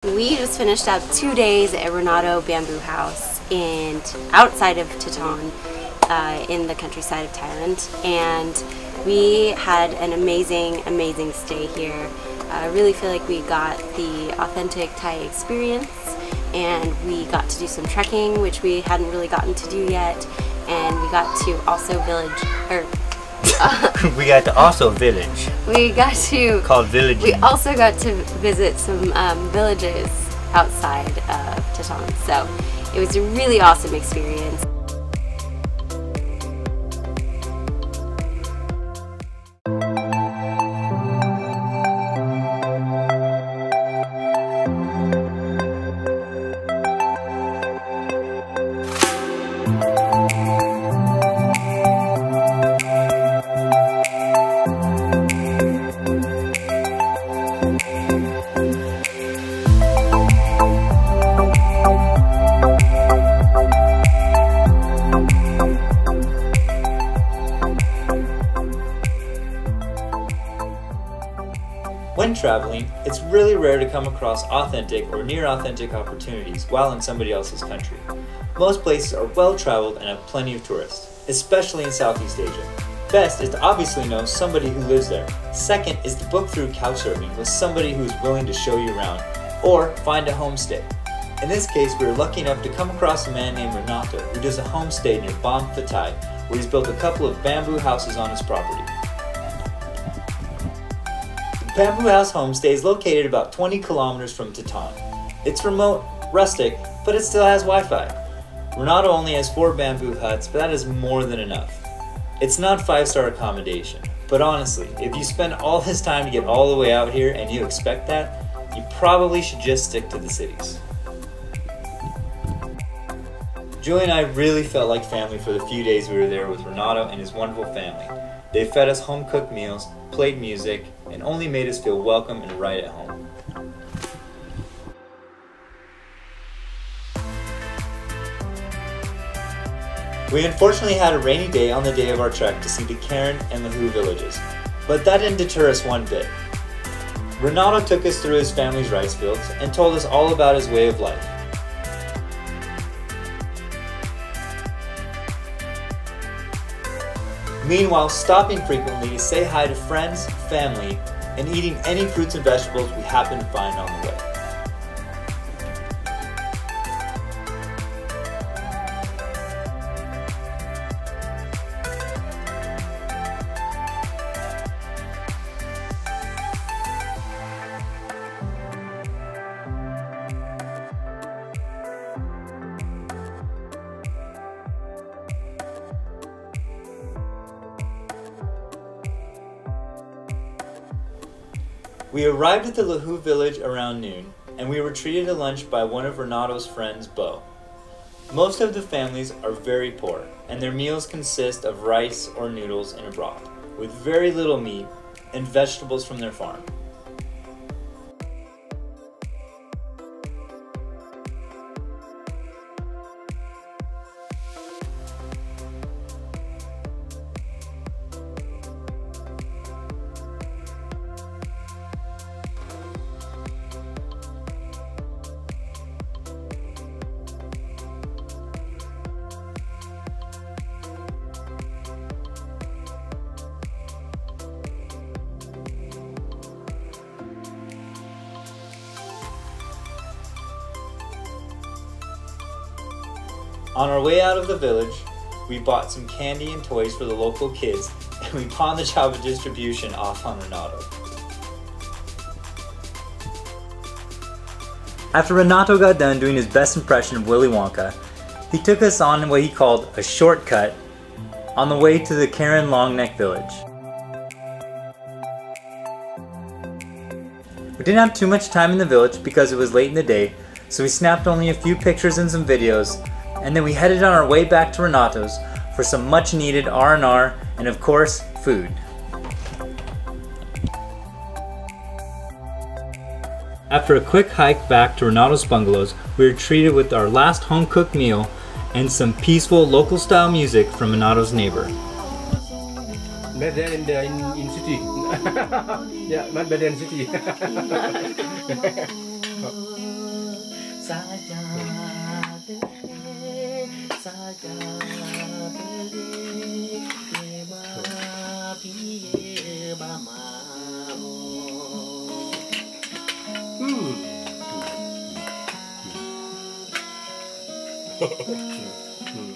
We just finished up 2 days at Renato Bamboo House outside of Thaton in the countryside of Thailand, and we had an amazing stay here. I really feel like we got the authentic Thai experience, and we got to do some trekking, which we hadn't really gotten to do yet, and we got to also we got to also village. Called villaging. We also got to visit some villages outside of Thaton, so it was a really awesome experience. When traveling, it's really rare to come across authentic or near authentic opportunities while in somebody else's country. Most places are well traveled and have plenty of tourists, especially in Southeast Asia. Best is to obviously know somebody who lives there. Second is to book through couchsurfing with somebody who is willing to show you around, or find a homestay. In this case, we were lucky enough to come across a man named Renato who does a homestay near Thaton, where he's built a couple of bamboo houses on his property. The Bamboo House Homestay is located about 20 kilometers from Thaton. It's remote, rustic, but it still has Wi-Fi. Renato only has 4 bamboo huts, but that is more than enough. It's not 5-star accommodation, but honestly, if you spend all this time to get all the way out here and you expect that, you probably should just stick to the cities. Julie and I really felt like family for the few days we were there with Renato and his wonderful family. They fed us home-cooked meals, played music, and only made us feel welcome and right at home. We unfortunately had a rainy day on the day of our trek to see the Karen and Lahu villages, but that didn't deter us one bit. Renato took us through his family's rice fields and told us all about his way of life. Meanwhile, stopping frequently to say hi to friends, family, and eating any fruits and vegetables we happen to find on the way. We arrived at the Lahu village around noon, and we were treated to lunch by one of Renato's friends, Bo. Most of the families are very poor, and their meals consist of rice or noodles in a broth, with very little meat and vegetables from their farm. On our way out of the village, we bought some candy and toys for the local kids, and we pawned the job of distribution off on Renato. After Renato got done doing his best impression of Willy Wonka, he took us on what he called a shortcut on the way to the Karen Longneck village. We didn't have too much time in the village because it was late in the day, so we snapped only a few pictures and some videos, and then we headed on our way back to Renato's for some much needed R&R and of course, food. After a quick hike back to Renato's bungalows, we were treated with our last home-cooked meal and some peaceful local-style music from Renato's neighbor. Better in city. Yeah, much better in city. Hmm.